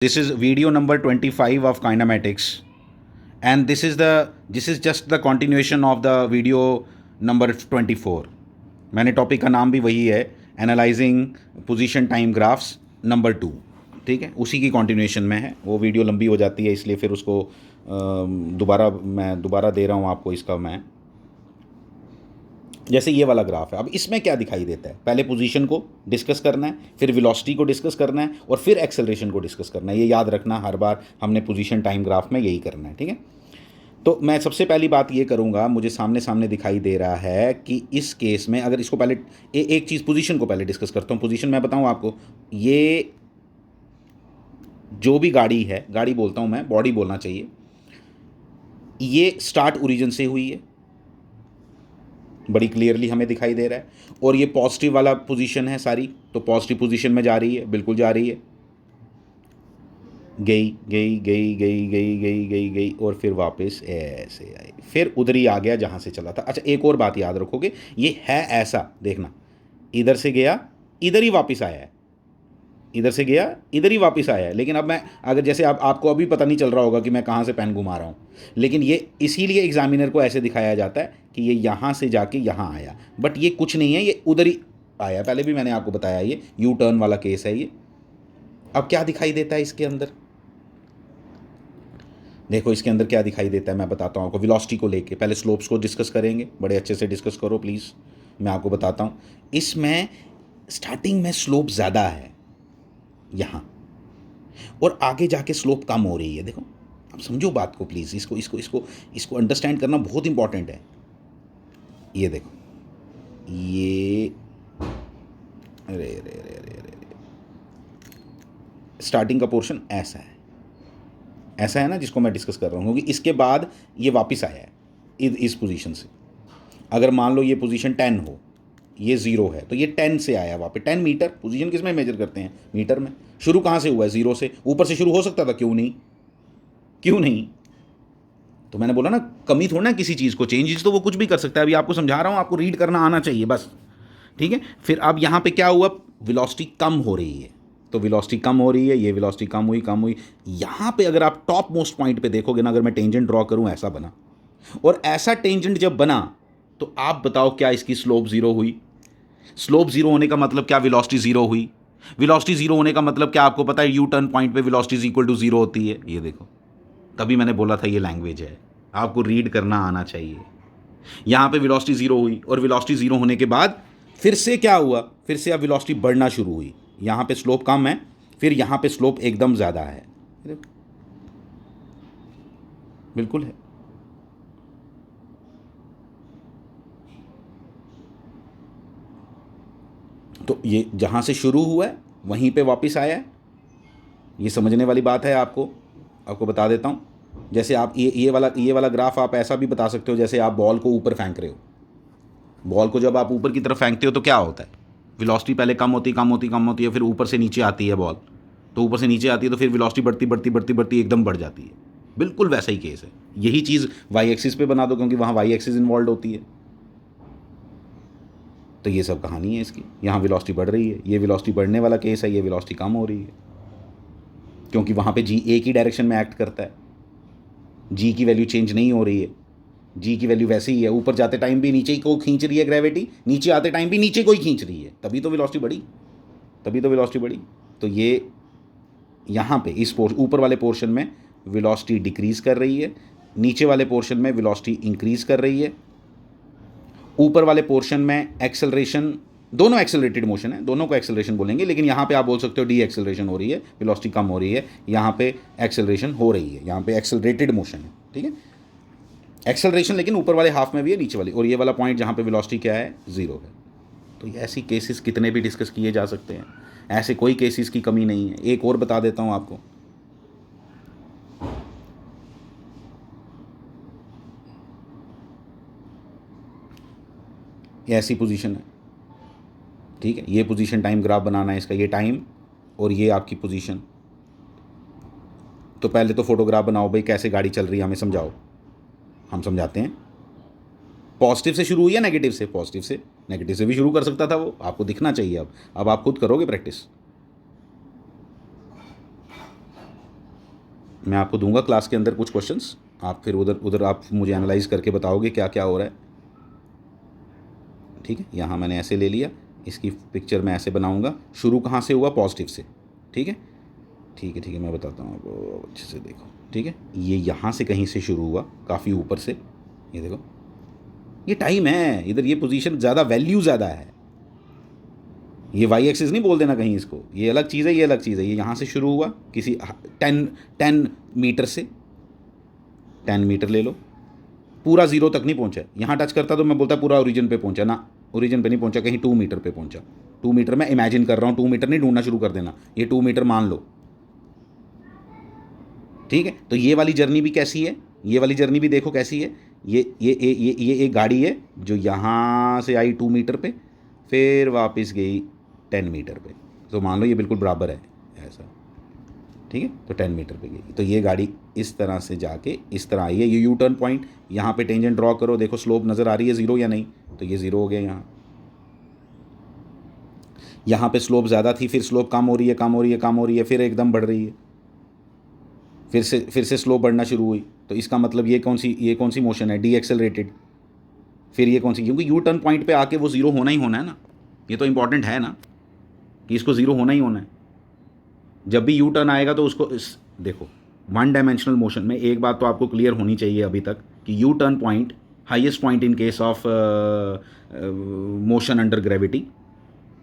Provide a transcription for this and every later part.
This is video number 25 of kinematics, and this is just the continuation of the video number 24. मैंने topic का नाम भी वही है, analysing position time graphs number 2. ठीक है, उसी की कंटिन्यूएशन में है. वो वीडियो लंबी हो जाती है, इसलिए फिर उसको दोबारा दे रहा हूँ आपको इसका मैं. जैसे ये वाला ग्राफ है, अब इसमें क्या दिखाई देता है? पहले पोजीशन को डिस्कस करना है, फिर वेलोसिटी को डिस्कस करना है, और फिर एक्सेलरेशन को डिस्कस करना है. ये याद रखना, हर बार हमने पोजीशन टाइम ग्राफ में यही करना है. ठीक है, तो मैं सबसे पहली बात ये करूँगा, मुझे सामने सामने दिखाई दे रहा है कि इस केस में अगर इसको पहले एक चीज़ पोजीशन को पहले डिस्कस करता हूँ. पोजीशन मैं बताऊँ आपको, ये जो भी गाड़ी है, गाड़ी बोलता हूँ मैं, बॉडी बोलना चाहिए, ये स्टार्ट ओरिजिन से हुई है, बड़ी क्लियरली हमें दिखाई दे रहा है. और ये पॉजिटिव वाला पोजीशन है सारी, तो पॉजिटिव पोजीशन में जा रही है, बिल्कुल जा रही है, गई गई गई गई गई गई गई गई और फिर वापस ऐसे आई, फिर उधर ही आ गया जहाँ से चला था. अच्छा, एक और बात याद रखोगे, ये है ऐसा, देखना, इधर से गया, इधर ही वापस आया है, इधर से गया, इधर ही वापस आया है. लेकिन अब मैं अगर जैसे आपको अभी पता नहीं चल रहा होगा कि मैं कहाँ से पेन घुमा रहा हूँ, लेकिन ये इसीलिए एग्जामिनर को ऐसे दिखाया जाता है कि ये यहाँ से जाके यहाँ आया, बट ये कुछ नहीं है, ये उधर ही आया. पहले भी मैंने आपको बताया, ये यू टर्न वाला केस है ये. अब क्या दिखाई देता है इसके अंदर? देखो इसके अंदर क्या दिखाई देता है, मैं बताता हूँ आपको. वेलोसिटी को लेके पहले स्लोप्स को डिस्कस करेंगे, बड़े अच्छे से डिस्कस करो प्लीज़, मैं आपको बताता हूँ. इसमें स्टार्टिंग में स्लोप ज़्यादा है यहाँ, और आगे जाके स्लोप कम हो रही है. देखो, अब समझो बात को प्लीज़, इसको अंडरस्टैंड करना बहुत इंपॉर्टेंट है. ये देखो, ये अरे अरे अरे अरे अरे स्टार्टिंग का पोर्शन ऐसा है ना, जिसको मैं डिस्कस कर रहा हूँ, क्योंकि इसके बाद ये वापस आया है इस पोजीशन से. अगर मान लो ये पोजीशन 10 हो, ये 0 है, तो ये 10 से आया वापस. 10 मीटर, पोजीशन किस में मेजर करते हैं? मीटर में. शुरू कहाँ से हुआ है? 0 से. ऊपर से शुरू हो सकता था, क्यों नहीं? तो मैंने बोला ना, कमी थोड़ा ना किसी चीज़ को, चेंजेस तो वो कुछ भी कर सकता है. अभी आपको समझा रहा हूँ, आपको रीड करना आना चाहिए बस. ठीक है, फिर अब यहाँ पे क्या हुआ? वेलोसिटी कम हो रही है, तो वेलोसिटी कम हो रही है, ये वेलोसिटी कम हुई. यहाँ पे अगर आप टॉप मोस्ट पॉइंट पे देखोगे ना, अगर मैं टेंजेंट ड्रॉ करूँ, ऐसा बना, और ऐसा टेंजेंट जब बना, तो आप बताओ क्या इसकी स्लोप 0 हुई? स्लोप 0 होने का मतलब क्या? वेलोसिटी 0 हुई. वेलोसिटी 0 होने का मतलब क्या आपको पता है? यू टर्न पॉइंट पे वेलोसिटी इक्वल टू 0 होती है. ये देखो, तभी मैंने बोला था ये लैंग्वेज है, आपको रीड करना आना चाहिए. यहाँ पे वेलोसिटी 0 हुई, और वेलोसिटी 0 होने के बाद फिर से क्या हुआ? फिर से अब वेलोसिटी बढ़ना शुरू हुई. यहाँ पे स्लोप कम है, फिर यहाँ पे स्लोप एकदम ज़्यादा है. बिल्कुल है. तो ये जहाँ से शुरू हुआ है वहीं पे वापस आया है. ये समझने वाली बात है. आपको बता देता हूँ. जैसे आप ये वाला ग्राफ आप ऐसा भी बता सकते हो, जैसे आप बॉल को ऊपर फेंक रहे हो. बॉल को जब आप ऊपर की तरफ फेंकते हो तो क्या होता है? वेलोसिटी पहले कम होती है, फिर ऊपर से नीचे आती है बॉल. तो ऊपर से नीचे आती है, तो फिर वेलोसिटी बढ़ती एकदम बढ़ जाती है. बिल्कुल वैसा ही केस है. यही चीज़ वाई एक्सिस पे बना दो, क्योंकि वहाँ वाई एक्सिस इन्वॉल्व होती है. तो ये सब कहानी है इसकी. यहाँ वेलोसिटी बढ़ रही है, ये वेलोसिटी बढ़ने वाला केस है, ये वेलोसिटी कम हो रही है, क्योंकि वहाँ पे जी एक ही डायरेक्शन में एक्ट करता है. जी की वैल्यू चेंज नहीं हो रही है, जी की वैल्यू वैसे ही है. ऊपर जाते टाइम भी नीचे ही को खींच रही है ग्रेविटी, नीचे आते टाइम भी नीचे को ही खींच रही है. तभी तो वेलोसिटी बढ़ी. तो ये यहाँ पे इस ऊपर वाले पोर्शन में वेलोसिटी डिक्रीज़ कर रही है, नीचे वाले पोर्शन में वेलोसिटी इंक्रीज़ कर रही है. ऊपर वाले पोर्शन में एक्सेलरेशन, दोनों एक्सेलरेटेड मोशन है, दोनों को एक्सेलरेशन बोलेंगे, लेकिन यहाँ पे आप बोल सकते हो डी एक्सेलरेशन हो रही है, वेलोसिटी कम हो रही है. यहाँ पे एक्सेलरेशन हो रही है, यहाँ पे एक्सेलरेटेड मोशन है. ठीक है, एक्सेलरेशन लेकिन ऊपर वाले हाफ में भी है, नीचे वाली, और ये वाला पॉइंट जहाँ पे वेलोसिटी क्या है? 0 है. तो ये ऐसी केसेस कितने भी डिस्कस किए जा सकते हैं, ऐसे कोई केसेस की कमी नहीं है. एक और बता देता हूँ आपको. ये ऐसी पोजीशन है, ठीक है, ये पोजीशन टाइम ग्राफ बनाना है इसका, ये टाइम और ये आपकी पोजीशन. तो पहले तो फोटोग्राफ बनाओ भाई, कैसे गाड़ी चल रही है हमें समझाओ, हम समझाते हैं. पॉजिटिव से शुरू हुई है, नेगेटिव से? पॉजिटिव से. नेगेटिव से भी शुरू कर सकता था वो, आपको दिखना चाहिए. अब आप खुद करोगे प्रैक्टिस. मैं आपको दूंगा क्लास के अंदर कुछ क्वेश्चंस, आप फिर उधर आप मुझे एनालाइज करके बताओगे क्या क्या हो रहा है। ठीक है, यहाँ मैंने ऐसे ले लिया, इसकी पिक्चर मैं ऐसे बनाऊंगा। शुरू कहाँ से हुआ? पॉजिटिव से। ठीक है ठीक है ठीक है, मैं बताता हूँ आपको, अच्छे से देखो। ठीक है, ये यहाँ से कहीं से शुरू हुआ, काफ़ी ऊपर से। ये देखो, ये टाइम है इधर, ये पोजीशन ज़्यादा, वैल्यू ज़्यादा है। ये वाई एक्सिस नहीं बोल देना कहीं इसको, ये अलग चीज़ है, ये अलग चीज़ है। ये यहाँ से शुरू हुआ किसी 10 मीटर से, 10 मीटर ले लो, पूरा 0 तक नहीं पहुँचा। यहाँ टच करता तो मैं बोलता पूरा ओरिजिन पे पहुँचा ना, ओरिजिन पे नहीं पहुँचा, कहीं 2 मीटर पे पहुँचा। 2 मीटर मैं इमेजिन कर रहा हूँ, 2 मीटर नहीं ढूंढना शुरू कर देना, ये 2 मीटर मान लो। ठीक है, तो ये वाली जर्नी भी कैसी है, ये वाली जर्नी भी देखो कैसी है। ये एक गाड़ी है जो यहाँ से आई 2 मीटर पे, फिर वापस गई 10 मीटर पे, तो मान लो ये बिल्कुल बराबर है ऐसा। ठीक है, तो 10 मीटर पे गई, तो ये गाड़ी इस तरह से जाके इस तरह आई है। ये यू टर्न पॉइंट, यहाँ पे टेंजेंट ड्रॉ करो, देखो स्लोप नज़र आ रही है 0 या नहीं, तो ये 0 हो गया। यहाँ पे स्लोप ज़्यादा थी, फिर स्लोप कम हो रही है, कम हो रही है, कम हो रही है, फिर एकदम बढ़ रही है, फिर से स्लोप बढ़ना शुरू हुई। तो इसका मतलब ये कौन सी मोशन है? D accelerated. फिर ये कौन सी, क्योंकि यू टर्न पॉइंट पे आके वो 0 होना ही होना है ना, ये तो इंपॉर्टेंट है ना कि इसको 0 होना ही होना है। जब भी यू टर्न आएगा तो उसको देखो, 1 डायमेंशनल मोशन में एक बात तो आपको क्लियर होनी चाहिए अभी तक कि U turn point, highest point in case of motion under gravity,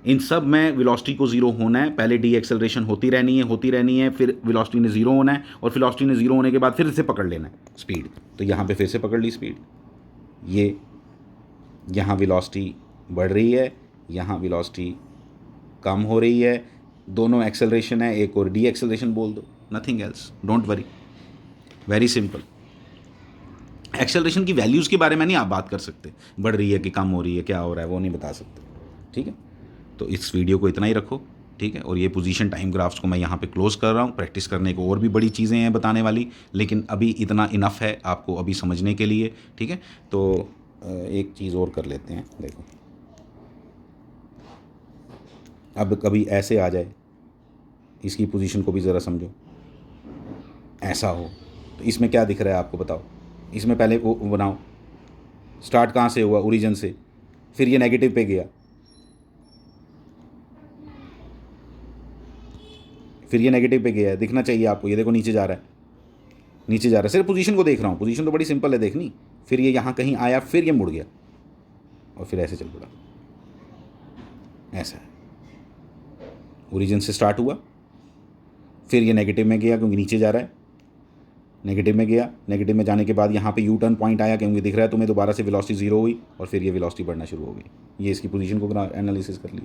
इन सब में वेलोसिटी को 0 होना है। पहले डी एक्सेलरेशन होती रहनी है, फिर वेलोसिटी ने 0 होना है, और वेलोसिटी ने 0 होने के बाद फिर से पकड़ लेना है स्पीड। तो यहाँ पे फिर से पकड़ ली स्पीड, ये यहाँ वेलोसिटी बढ़ रही है, यहाँ वेलोसिटी कम हो रही है, दोनों एक्सेलरेशन है, एक और डी एक्सेलरेशन बोल दो, nothing else, don't worry, very simple. Acceleration की वैल्यूज़ के बारे में नहीं आप बात कर सकते, बढ़ रही है कि कम हो रही है, क्या हो रहा है, वो नहीं बता सकते। ठीक है, तो इस वीडियो को इतना ही रखो। ठीक है, और ये पोजीशन टाइम ग्राफ्स को मैं यहाँ पे क्लोज़ कर रहा हूँ। प्रैक्टिस करने को और भी बड़ी चीज़ें हैं बताने वाली, लेकिन अभी इतना इनफ है आपको अभी समझने के लिए। ठीक है, तो एक चीज़ और कर लेते हैं, देखो अब कभी ऐसे आ जाए, इसकी पोजीशन को भी ज़रा समझो, ऐसा हो तो इसमें क्या दिख रहा है आपको बताओ। इसमें पहले वो बनाओ, स्टार्ट कहाँ से हुआ? ओरिजिन से, फिर ये नेगेटिव पे गया, फिर ये नेगेटिव पे गया है, दिखना चाहिए आपको। ये देखो नीचे जा रहा है, नीचे जा रहा है, सिर्फ पोजीशन को देख रहा हूँ, पोजीशन तो बड़ी सिंपल है देखनी। फिर ये यहाँ कहीं आया, फिर ये मुड़ गया, और फिर ऐसे चल पड़ा, ऐसा है। ओरिजिन से स्टार्ट हुआ, फिर ये नेगेटिव में गया क्योंकि नीचे जा रहा है, नेगेटिव में गया, नेगेटिव में जाने के बाद यहाँ पे यू टर्न पॉइंट आया क्योंकि दिख रहा है तुम्हें, दोबारा से वेलोसिटी 0 हुई, और फिर ये वेलोसिटी बढ़ना शुरू हो गई। ये इसकी पोजीशन को एनालिसिस कर ली।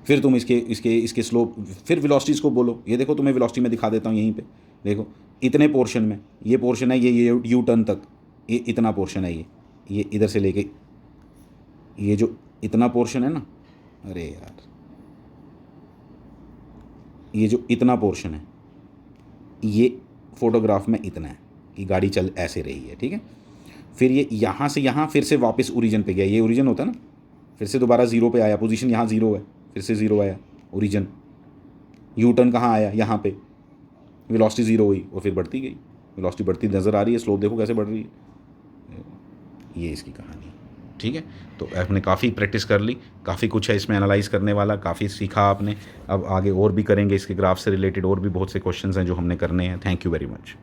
फिर तुम इसके स्लोप, फिर वेलोसिटीज़ को बोलो। ये देखो तुम्हें वेलोसिटी में दिखा देता हूँ, यहीं पे देखो, इतने पोर्शन में, ये पोर्शन है, ये यू टर्न तक, ये इतना पोर्शन है, ये इधर से लेके ये जो इतना पोर्शन है ना, अरे यार, ये जो इतना पोर्शन है, ये फोटोग्राफ में इतना है कि गाड़ी चल ऐसे रही है। ठीक है, फिर ये यहाँ से यहाँ फिर से वापस ओरिजिन पे गया, ये ओरिजिन होता है ना, फिर से दोबारा 0 पे आया, पोजीशन यहाँ 0 है, फिर से 0 आया, ओरिजिन, यू टर्न कहाँ आया? यहाँ पे, वेलोसिटी 0 हुई और फिर बढ़ती गई, वेलोसिटी बढ़ती नज़र आ रही है, स्लोप देखो कैसे बढ़ रही है। ये इसकी कहानी है। ठीक है, तो आपने काफ़ी प्रैक्टिस कर ली, काफ़ी कुछ है इसमें एनालाइज करने वाला, काफ़ी सीखा आपने। अब आगे और भी करेंगे, इसके ग्राफ से रिलेटेड और भी बहुत से क्वेश्चंस हैं जो हमने करने हैं। Thank you very much.